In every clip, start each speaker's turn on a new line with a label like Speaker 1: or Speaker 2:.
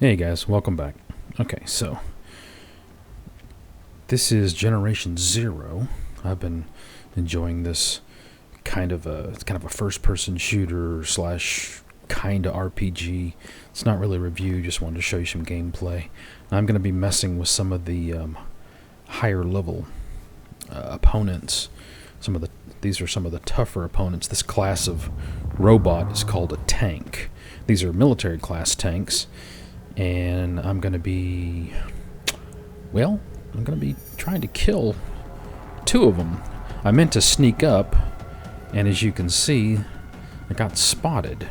Speaker 1: Hey guys, welcome back. Okay, so this is Generation Zero. I've been enjoying this it's kind of a first-person shooter slash kind of RPG. It's not really a review, just wanted to show you some gameplay. I'm going to be messing with some of the higher level opponents. These are some of the tougher opponents. This class of robot is called a tank. These are military class tanks. And I'm going to be trying to kill two of them. I meant to sneak up, and as you can see, I got spotted.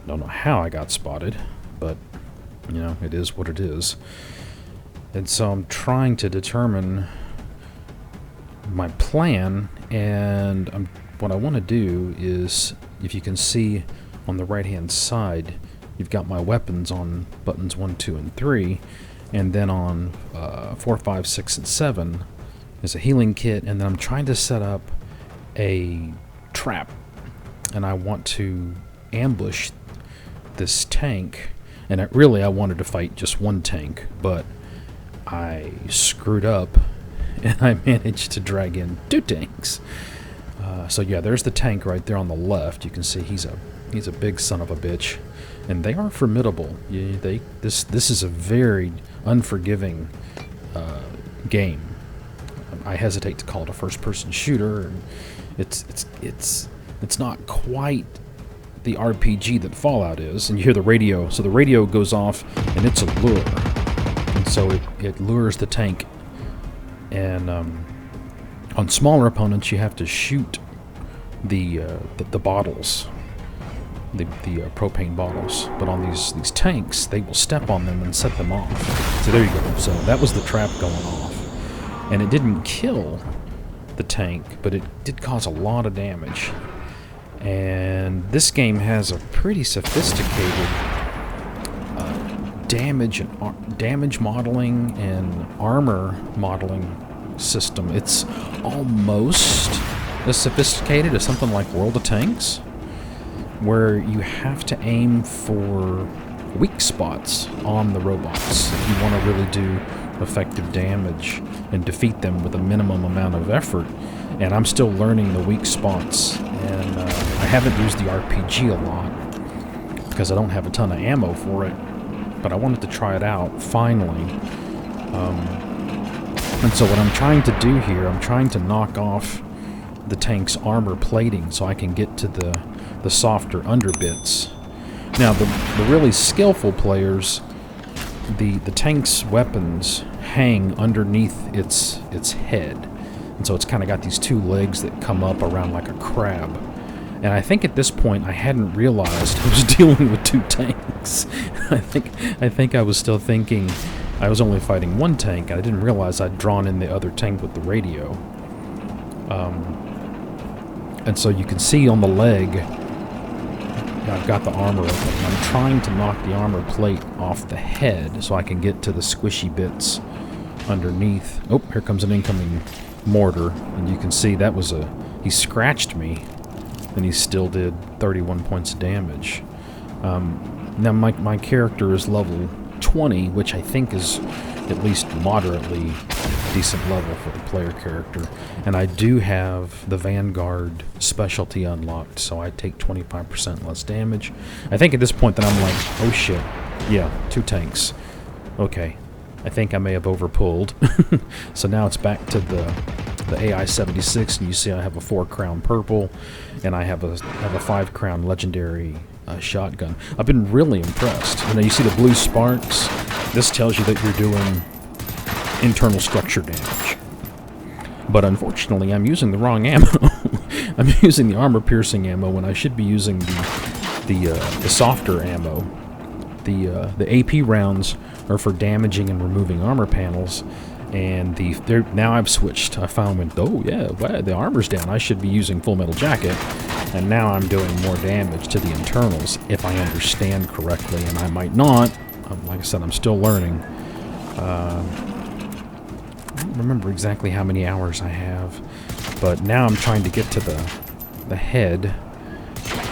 Speaker 1: Don't know how I got spotted, but, it is what it is. And so I'm trying to determine my plan, and what I want to do is, if you can see on the right-hand side, you've got my weapons on buttons 1, 2, and 3, and then on 4, 5, 6, and 7 is a healing kit, and then I'm trying to set up a trap, and I want to ambush this tank, and I wanted to fight just one tank, but I screwed up, and I managed to drag in two tanks. So yeah, there's the tank right there on the left. You can see he's a big son of a bitch. And they are formidable. This is a very unforgiving game. I hesitate to call it a first-person shooter. It's not quite the RPG that Fallout is. And you hear the radio, so the radio goes off, and it's a lure, and so it lures the tank. And on smaller opponents, you have to shoot the bottles. The propane bottles, but on these tanks, they will step on them and set them off. So there you go. So that was the trap going off, and it didn't kill the tank, but it did cause a lot of damage. And this game has a pretty sophisticated damage modeling and armor modeling system. It's almost as sophisticated as something like World of Tanks, where you have to aim for weak spots on the robots if you want to really do effective damage and defeat them with a minimum amount of effort. And I'm still learning the weak spots, and I haven't used the RPG a lot because I don't have a ton of ammo for it, but I wanted to try it out finally. And so what I'm trying to do here, I'm trying to knock off the tank's armor plating so I can get to the softer underbits. Now, the really skillful players, the tank's weapons hang underneath its head, and so it's kind of got these two legs that come up around like a crab. And I think at this point I hadn't realized I was dealing with two tanks. I think I was still thinking I was only fighting one tank, and I didn't realize I'd drawn in the other tank with the radio. And so you can see on the leg, I've got the armor open. I'm trying to knock the armor plate off the head so I can get to the squishy bits underneath. Oh, here comes an incoming mortar, and you can see that was he scratched me, and he still did 31 points of damage. Now my character is level 20, which I think is at least moderately decent level for the player character, and I do have the Vanguard specialty unlocked, so I take 25% less damage. I think at this point that I'm like, oh shit, yeah, two tanks. Okay, I think I may have overpulled. So now it's back to the AI-76, and you see I have a 4-crown purple, and I have a 5-crown legendary shotgun. I've been really impressed. You see the blue sparks? This tells you that you're doing internal structure damage. But unfortunately, I'm using the wrong ammo. I'm using the armor-piercing ammo when I should be using the softer ammo. The AP rounds are for damaging and removing armor panels, and now I've switched. I found the armor's down. I should be using Full Metal Jacket, and now I'm doing more damage to the internals if I understand correctly, and I might not. Like I said, I'm still learning. I don't remember exactly how many hours I have, but now I'm trying to get to the head,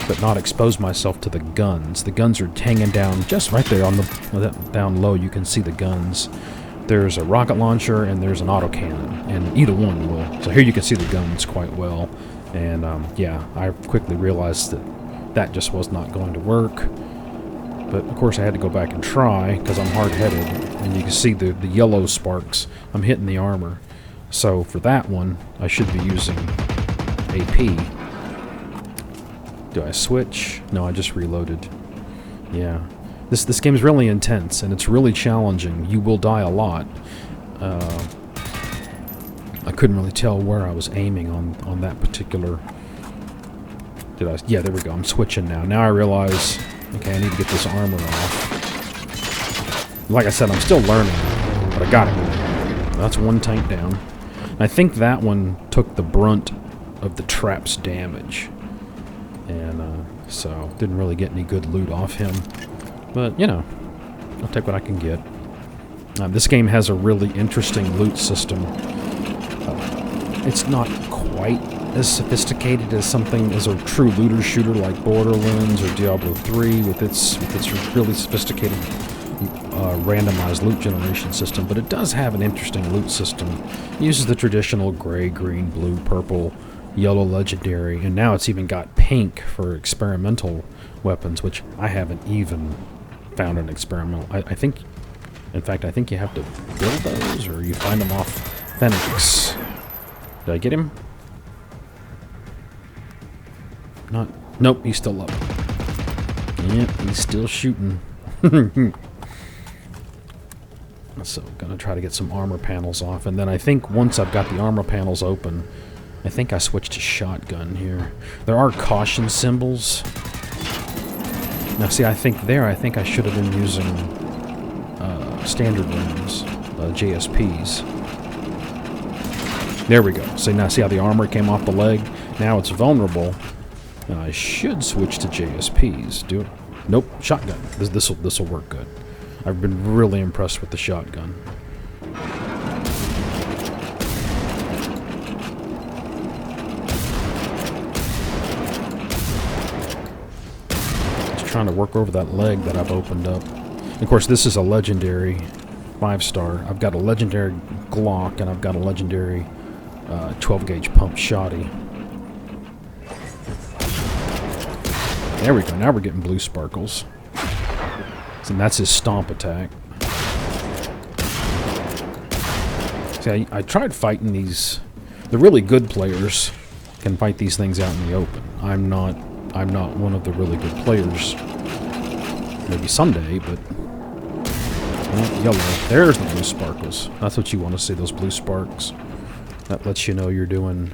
Speaker 1: but not expose myself to the guns. The guns are hanging down just right there on the down low. You can see the guns. There's a rocket launcher and there's an autocannon, and either one will. So here you can see the guns quite well. And yeah, I quickly realized that just was not going to work. But of course I had to go back and try because I'm hard-headed, and you can see the yellow sparks. I'm hitting the armor. So for that one, I should be using AP. Do I switch? No, I just reloaded. Yeah. This game is really intense, and it's really challenging. You will die a lot. I couldn't really tell where I was aiming on that particular... Yeah, there we go. I'm switching now. Now I realize... Okay, I need to get this armor off. Like I said, I'm still learning, but I got it. That's one tank down. I think that one took the brunt of the trap's damage. And so didn't really get any good loot off him. But, you know, I'll take what I can get. This game has a really interesting loot system. It's not quite as sophisticated as a true looter shooter like Borderlands or Diablo 3 with its really sophisticated randomized loot generation system, but it does have an interesting loot system. It uses the traditional gray, green, blue, purple, yellow legendary, and now it's even got pink for experimental weapons, which I haven't even found an experimental. I think, in fact, I think you have to build those, or you find them off Phoenix. Did I get him? Not. Nope, he's still up. Yep, he's still shooting. So, gonna try to get some armor panels off, and then I think once I've got the armor panels open, I think I switched to shotgun here. There are caution symbols. Now, see, I think I should have been using standard rounds, JSPs. There we go. So now, see how the armor came off the leg? Now it's vulnerable. Now I should switch to JSPs. Do it. Nope, shotgun. This will work good. I've been really impressed with the shotgun. Just trying to work over that leg that I've opened up. Of course, this is a legendary 5-star. I've got a legendary Glock, and I've got a legendary 12-gauge pump shoddy. There we go. Now we're getting blue sparkles. And that's his stomp attack. See, I tried fighting these. The really good players can fight these things out in the open. I'm not one of the really good players. Maybe someday, but yellow. There's the blue sparkles. That's what you want to see, those blue sparks. That lets you know you're getting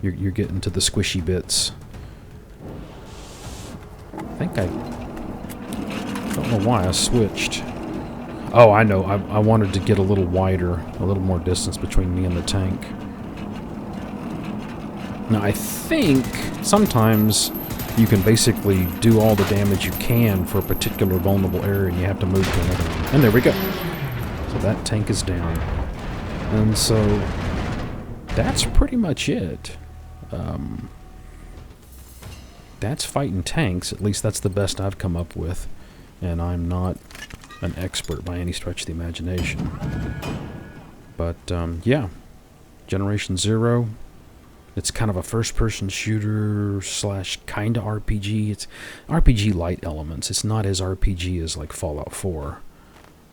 Speaker 1: to the squishy bits. I think I don't know why I switched. Oh, I know. I wanted to get a little wider, a little more distance between me and the tank. Now, I think sometimes you can basically do all the damage you can for a particular vulnerable area, and you have to move to another one. And there we go. So that tank is down. And so that's pretty much it. That's fighting tanks. At least that's the best I've come up with. And I'm not an expert by any stretch of the imagination. But, yeah. Generation Zero. It's kind of a first-person shooter slash kind of RPG. It's RPG light elements. It's not as RPG as like Fallout 4.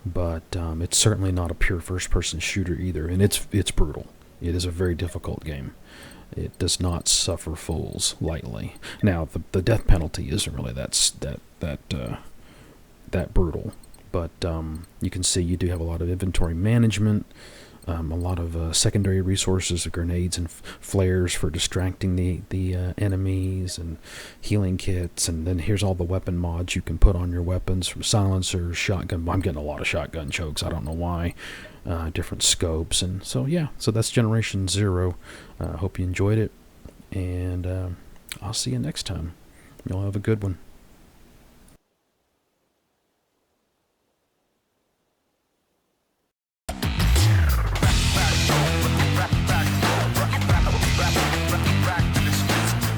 Speaker 1: But it's certainly not a pure first-person shooter either. And it's brutal. It is a very difficult game. It does not suffer fools lightly. Now, the death penalty isn't really that brutal, but you can see you do have a lot of inventory management, a lot of secondary resources, grenades and flares for distracting the enemies, and healing kits, and then here's all the weapon mods you can put on your weapons, from silencers, shotgun. I'm getting a lot of shotgun chokes. I don't know why. Different scopes, and so yeah. So that's Generation Zero. Hope you enjoyed it, and I'll see you next time. You'll have a good one.